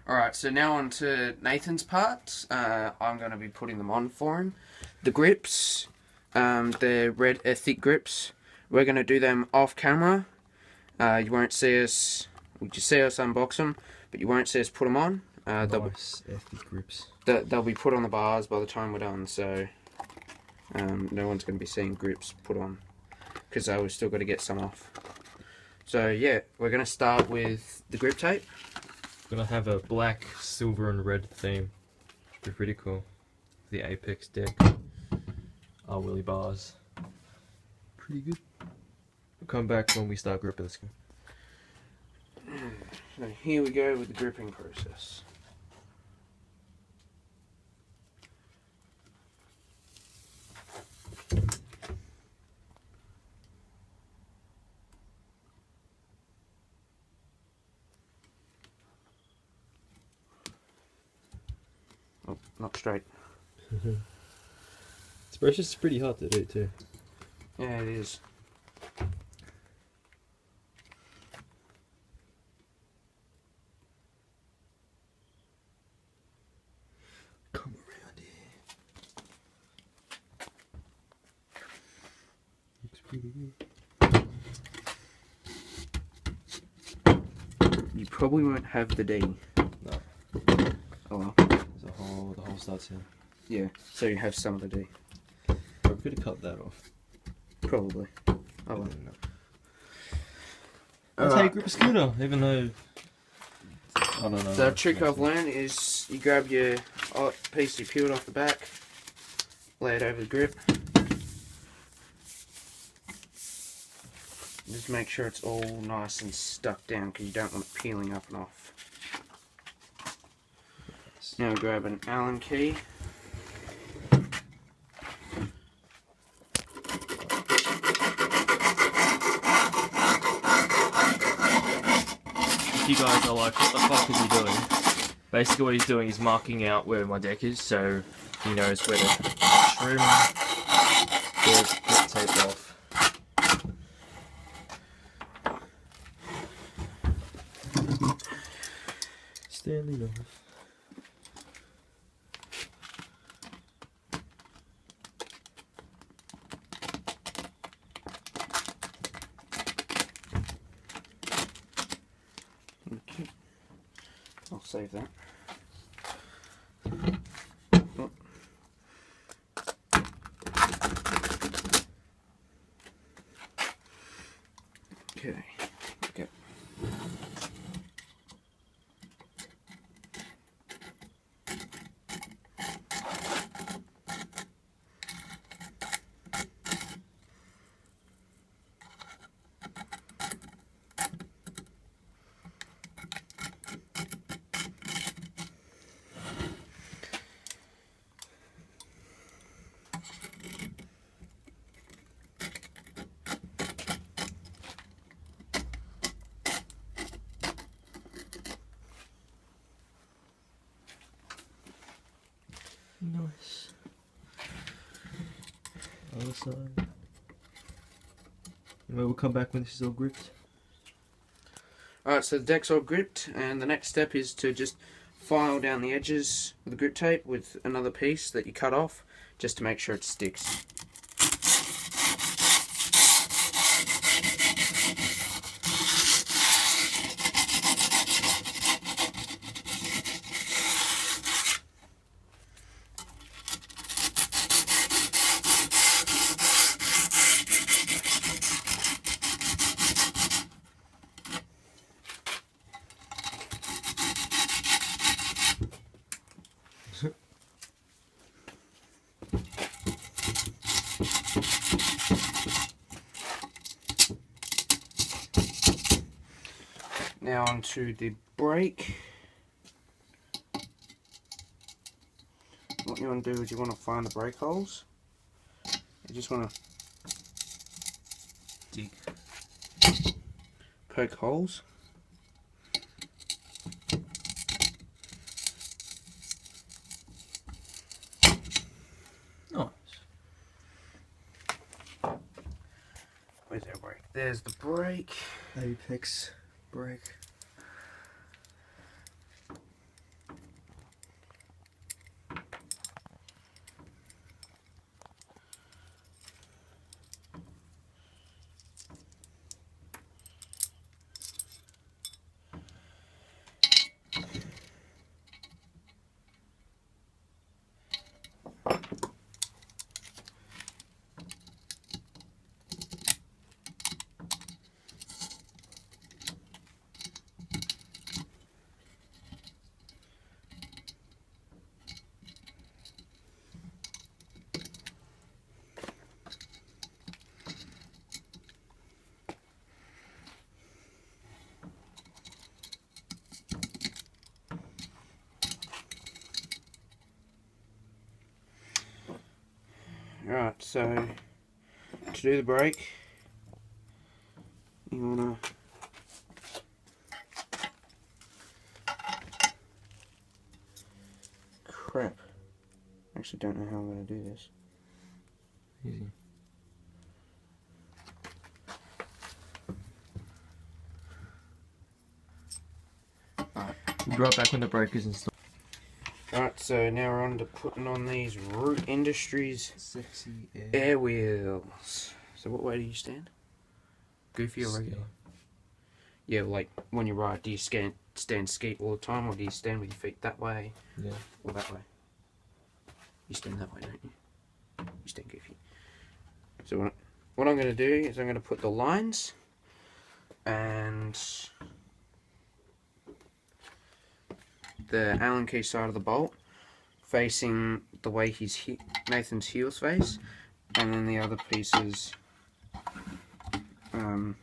Alright, so now on to Nathan's part. I'm going to be putting them on for him. The grips, they're red thick grips. We're going to do them off camera. You won't see us, well, you see us unbox them, but you won't see us put them on. Nice thick grips. They'll be put on the bars by the time we're done, so no one's going to be seeing grips put on, because we've still got to get some off. So yeah, we're going to start with the grip tape. We're gonna have a black, silver and red theme. Should be pretty cool. The Apex deck. Our Willy bars. Pretty good. We'll come back when we start gripping. Let's go. So here we go with the gripping process. Oh, not straight. This brush is pretty hard to do too. Yeah, it is. Come around here. Looks pretty good. You probably won't have the D. No. Oh well. The whole starts here. Yeah, so you have some of the D. We could have cut that off. Probably. Oh well. No. That's how you grip a scooter, even though I don't know. The trick I've learned is you grab your piece you peeled off the back, lay it over the grip. Just make sure it's all nice and stuck down because you don't want it peeling up and off. Now grab an Allen key. If you guys are like, what the fuck is he doing? Basically what he's doing is marking out where my deck is, so he knows where to trim the grip tape off. Standing off. Okay. I'll save that. Oh. Okay. Okay. Nice. Other side. We'll come back when this is all gripped. Alright, so the deck's all gripped, and the next step is to just file down the edges with the grip tape with another piece that you cut off, just to make sure it sticks. Now onto the brake. What you want to do is you want to find the brake holes. You just want to Dig. poke holes. Nice. Where's our brake? There's the brake. Apex brake. So to do the brake, you wanna crap. I actually don't know how I'm gonna do this. Easy. We'll be right back when the brake is installed. Alright, so now we're on to putting on these Root Industries Sexy air wheels. So what way do you stand? Goofy or regular? Yeah, like when you ride, do you stand skeet all the time, or do you stand with your feet that way? Yeah. Or that way? You stand that way, don't you? You stand goofy. So what I'm going to do is I'm going to put the lines and the Allen key side of the bolt facing the way Nathan's heels face, and then the other pieces the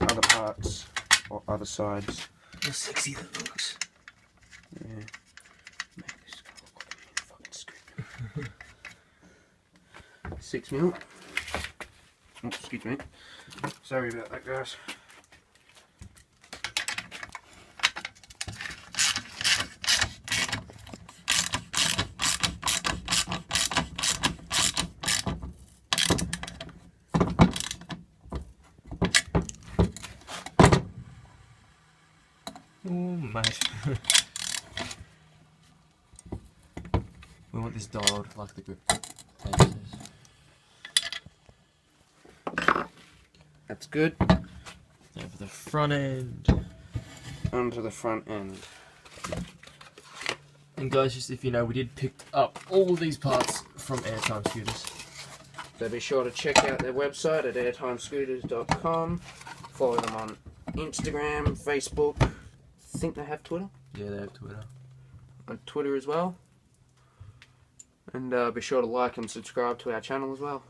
other parts or other sides. How sexy that looks. Yeah. Make this look like a fucking screen. 6 mil. Oh, excuse me. Sorry about that, guys. Oh, mate. We want this dialed like the grip tape says. That's good. Now for the front end. Onto the front end. And guys, just if you know, we did pick up all these parts from Airtime Scooters. So be sure to check out their website at airtimescooters.com. Follow them on Instagram, Facebook. I think they have Twitter. Yeah, they have Twitter. On Twitter as well. And be sure to like and subscribe to our channel as well.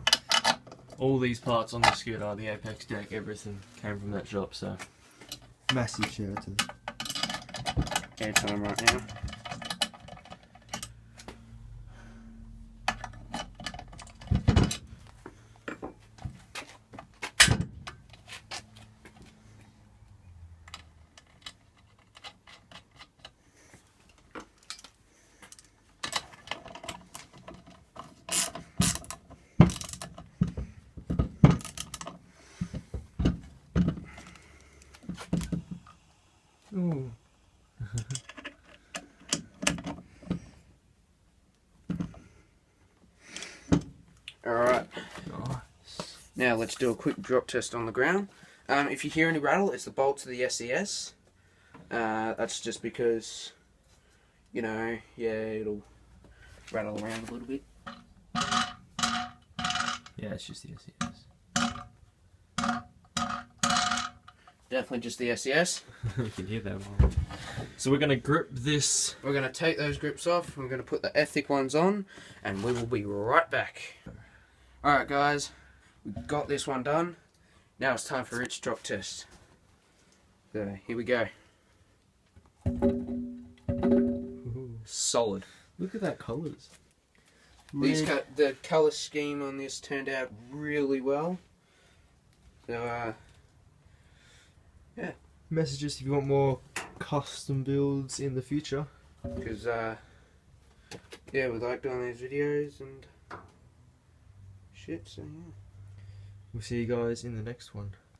All these parts on the scooter, the Apex deck, everything came from that shop, so. Massive shout out to them. Airtime right now. Ooh. Alright, Nice. now let's do a quick drop test on the ground. If you hear any rattle, it's the bolts of the SES. That's just because, you know, yeah, it'll rattle around a little bit. Yeah, it's just the SES. Definitely just the SES. You can hear that one. So we're going to grip this. We're going to take those grips off, we're going to put the Ethic ones on, and we will be right back. Alright guys, we've got this one done. Now it's time for Rich drop test. So, here we go. Ooh. Solid. Look at that colours. The colour scheme on this turned out really well. So, yeah. Messages if you want more custom builds in the future. Because, yeah, we like doing these videos and shit, so yeah. We'll see you guys in the next one.